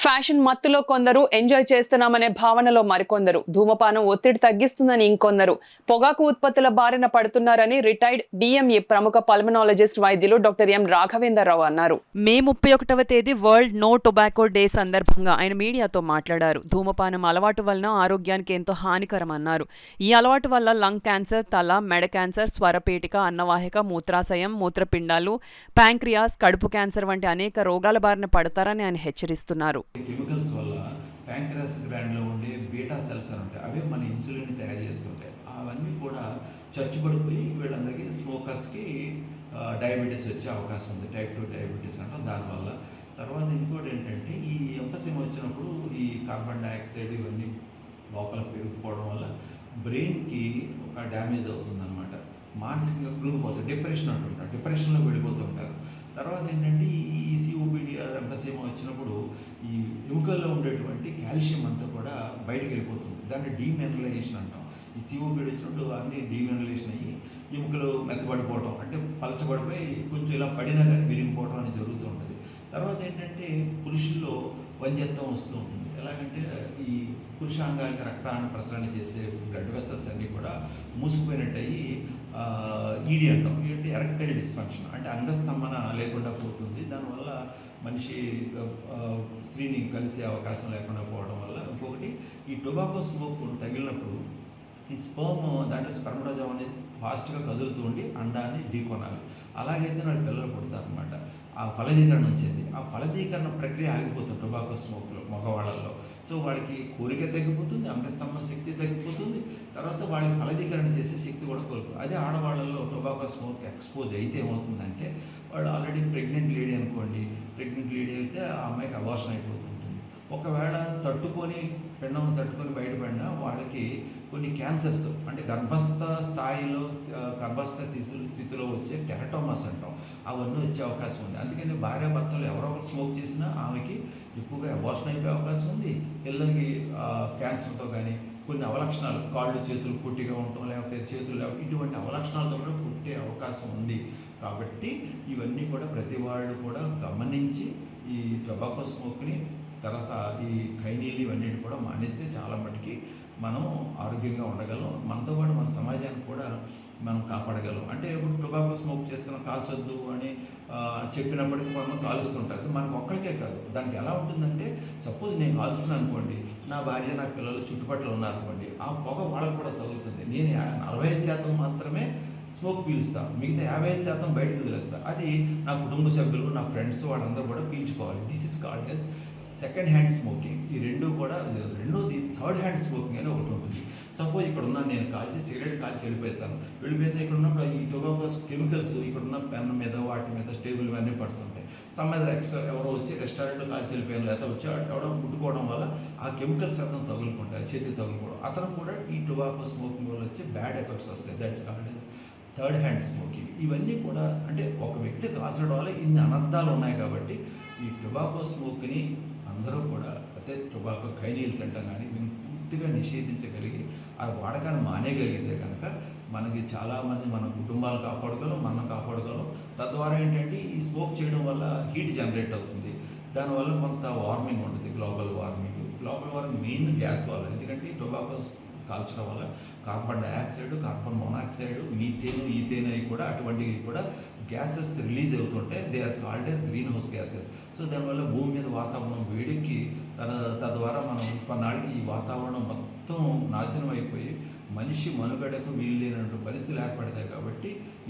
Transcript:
Fashion మత్తులో కొందరు, enjoy చేస్తున్నామనే భావనలో మరికొందరు, ధూమపానం ఒత్తిడి తగ్గిస్తుందని ఇంకొందరు, పొగాకు ఉత్పత్తుల బారిన పడుతున్నారని రిటైర్డ్ డిఎంఈ ప్రముఖ పల్మనాలజిస్ట్ వైద్యులు డాక్టర్ ఎం రాఘవేంద్రరావు అన్నారు. మే 31వ తేదీ వరల్డ్ నో టొబాకో డే సందర్భంగా ఆయన మీడియాతో మాట్లాడారు. ధూమపానం అలవాటు వలన ఆరోగ్యానికి ఎంతో హానికరమన్నారు. ఈ అలవాటు వల్ల లంగ్ క్యాన్సర్, తల, మెడ క్యాన్సర్, స్వరపేటిక, అన్నవాహిక, మూత్రాశయం, మూత్రపిండాలు, ప్యాంక్రియాస్, కడుపు క్యాన్సర్ వంటి అనేక రోగాల బారిన పడతారని ఆయన హెచ్చరిస్తున్నారు. కెమికల్స్ వల్ల ప్యాంక్రస్ గ్లాండ్లో ఉండే బీటా సెల్స్ అని ఉంటాయి, అవే మన ఇన్సులిన్ తయారు చేస్తుంటాయి. అవన్నీ కూడా చచ్చుబడిపోయి వీళ్ళందరికీ స్మోకర్స్కి డయాబెటీస్ వచ్చే అవకాశం ఉంది. టైప్ 2 డయాబెటీస్ అంటాం దానివల్ల. తర్వాత ఇంకోటి ఏంటంటే ఈ ఎంఫసిమ్ వచ్చినప్పుడు ఈ కార్బన్ డైఆక్సైడ్ ఇవన్నీ లోపల పెరిగిపోవడం వల్ల బ్రెయిన్కి ఒక డ్యామేజ్ అవుతుందన్నమాట. మానసికంగా కృంగిపోతుంది, డిప్రెషన్ అంటుంటారు, డిప్రెషన్లో వెళ్ళిపోతుంటారు. తర్వాత ఏంటంటే ఈ సిఓపిడి ఎంఫసిమ్ వచ్చినప్పుడు ఈ ఎముకల్లో ఉండేటువంటి కాల్షియం అంతా కూడా బయటకు వెళ్ళిపోతుంది. దాన్ని డీమినరలైజేషన్ అంటాం. ఈ సిఓపిడి వచ్చినప్పుడు అన్నీ డీమినరలైజేషన్ అయ్యి ఎముకలు మెత్తబడిపోవడం, అంటే పలచబడిపోయి కొంచెం ఇలా పడినా కానీ విరిగిపోవడం అనేది జరుగుతూ ఉంటుంది. తర్వాత ఏంటంటే పురుషుల్లో వంధ్యత్వం వస్తూ ఉంటుంది. ఎలాగంటే ఈ పురుషాంగానికి రక్తాన్ని ప్రసరణ చేసే బ్లడ్ వెసల్స్ అన్నీ కూడా మూసుకుపోయినట్టు అయ్యి ఈడీ అంటాం. ఏంటి ఎరెక్టైల్ డిస్ఫంక్షన్, అంటే అంగస్తంభన లేకుండా పోతుంది. దానివల్ల మనిషి స్త్రీని కలిసే అవకాశం లేకుండా పోవడం వల్ల. ఇంకొకటి ఈ టొబాకో స్మోక్ తగిలినప్పుడు ఈ స్పర్మ్ దాంట్లో స్పెర్మటోజోమ్ అనేది ఫాస్ట్గా కదులుతూ ఉండి అండాన్ని ఢీకొనాలి. అలాగైతే నాకు పిల్లలు పుడతారనమాట. ఆ ఫలదీకరణ వచ్చింది. ఆ ఫలదీకరణ ప్రక్రియ ఆగిపోతుంది టొబాకో స్మోక్లో మగవాళ్ళల్లో. సో వాళ్ళకి కోరిక తగ్గిపోతుంది, అంగస్తంభన శక్తి తగ్గిపోతుంది. తర్వాత వాళ్ళకి ఫలదీకరణ చేసే శక్తి కూడా కోల్పోతుంది. అదే ఆడవాళ్ళల్లో టొబాకో స్మోక్ ఎక్స్పోజ్ అయితే ఏమవుతుందంటే, వాళ్ళు ఆల్రెడీ ప్రెగ్నెంట్ లేడీ అనుకోండి, ప్రెగ్నెంట్ లేడీ అయితే ఆ అమ్మాయికి అబార్షన్ అయిపోతుంది. ఒకవేళ పిండం తట్టుకొని బయటపడినా వాళ్ళకి కొన్ని క్యాన్సర్స్, అంటే గర్భస్థ స్థితిలో వచ్చే టెరటోమాస్ అంటాం, అవన్నీ వచ్చే అవకాశం ఉంది. అందుకని భార్యాభర్తలు ఎవరో ఒకరు స్మోక్ చేసినా ఆమెకి ఎక్కువగా అబార్షన్ అయిపోయే అవకాశం ఉంది. పిల్లలకి క్యాన్సర్తో కానీ కొన్ని అవలక్షణాలు, కాళ్ళు చేతులు పొట్టిగా ఉండటం, లేకపోతే చేతులు లేకపోతే ఇటువంటి అవలక్షణాలతో కూడా పుట్టే అవకాశం ఉంది. కాబట్టి ఇవన్నీ కూడా ప్రతి వాళ్ళు కూడా గమనించి ఈ టొబాకో స్మోక్ని, తర్వాత ఈ ఖైనీలు ఇవన్నీ కూడా మానేస్తే చాలా మటుకి మనం ఆరోగ్యంగా ఉండగలం. మనతో పాటు మన సమాజానికి కూడా మనం కాపాడగలం. అంటే ఇప్పుడు టొబాకో స్మోక్ చేస్తున్నాం, కాల్చొద్దు అని చెప్పినప్పటికీ మనం కాలుస్తుంటారు. మనకు ఒక్కరికే కాదు, దానికి ఎలా ఉంటుందంటే, సపోజ్ నేను కాల్చుతున్నాను అనుకోండి, నా భార్య, నా పిల్లలు చుట్టుపక్కల ఉన్నారనుకోండి, ఆ పొగ వాళ్ళకు కూడా తగులుతుంది. నేను 45% మాత్రమే స్మోక్ పీలుస్తా, మిగతా 55% బయటకు వదిలేస్తా. అది నా కుటుంబ సభ్యులు, నా ఫ్రెండ్స్ వాళ్ళందరూ కూడా పీల్చుకోవాలి. This is called as second hand smoking. ఈ రెండోది థర్డ్ హ్యాండ్ స్మోకింగ్ అని ఒకటి ఉంటుంది. సపోజ్ ఇక్కడ ఉన్న నేను సిగరెట్ కాల్చి వెళ్ళిపోతాను. ఇక్కడ ఉన్నప్పుడు ఈ టొబాకో కెమికల్స్ ఇక్కడ ఉన్న పెన్ మీద, వాటి మీద, టేబుల్ ఇవన్నీ పడుతుంటాయి. ఎవరో వచ్చి రెస్టారెంట్లో కాల్చి వెళ్ళిపోయాను, లేకపోతే వచ్చి ఎవడో ముట్టుకోవడం వల్ల ఆ కెమికల్స్ అతను తగులుకుంటాయి, చేతికి తగులుకోవడం. అతను కూడా ఈ టొబాకో స్మోకింగ్ వల్ల వచ్చి బ్యాడ్ ఎఫెక్ట్స్ వస్తాయి. That's called third hand smoking. ఇవన్నీ కూడా అంటే ఒక వ్యక్తి కాల్చడం వల్ల ఇన్ని అనర్థాలు ఉన్నాయి. కాబట్టి ఈ టొబాకో స్మోక్ని అందరూ కూడా, అయితే టొబాకో ఖైనీలు తింటాం కానీ పూర్తిగా నిషేధించగలిగి ఆ వాడకాన్ని మానేయగలిగితే కనుక మనకి చాలామంది మన కుటుంబాలు కాపాడుకోగలం, మనం కాపాడుకోగలం. తద్వారా ఏంటంటే ఈ స్మోక్ చేయడం వల్ల హీట్ జనరేట్ అవుతుంది. దానివల్ల కొంత వార్మింగ్ ఉంటుంది, గ్లోబల్ వార్మింగ్ మెయిన్ గ్యాస్ వల్ల. ఎందుకంటే ఈ టొబాకో కాల్చడం వల్ల carbon dioxide, carbon monoxide, ethane అవి కూడా అటువంటివి కూడా గ్యాసెస్ రిలీజ్ అవుతుంటే they are called as greenhouse gases. So దానివల్ల భూమి మీద వాతావరణం వేడికి తద్వారా మనం కొన్నాళ్ళకి ఈ వాతావరణం మొత్తం నాశనం అయిపోయి మనిషి మనుగడకు వీలు లేనటువంటి పరిస్థితులు ఏర్పడతాయి. కాబట్టి ఈ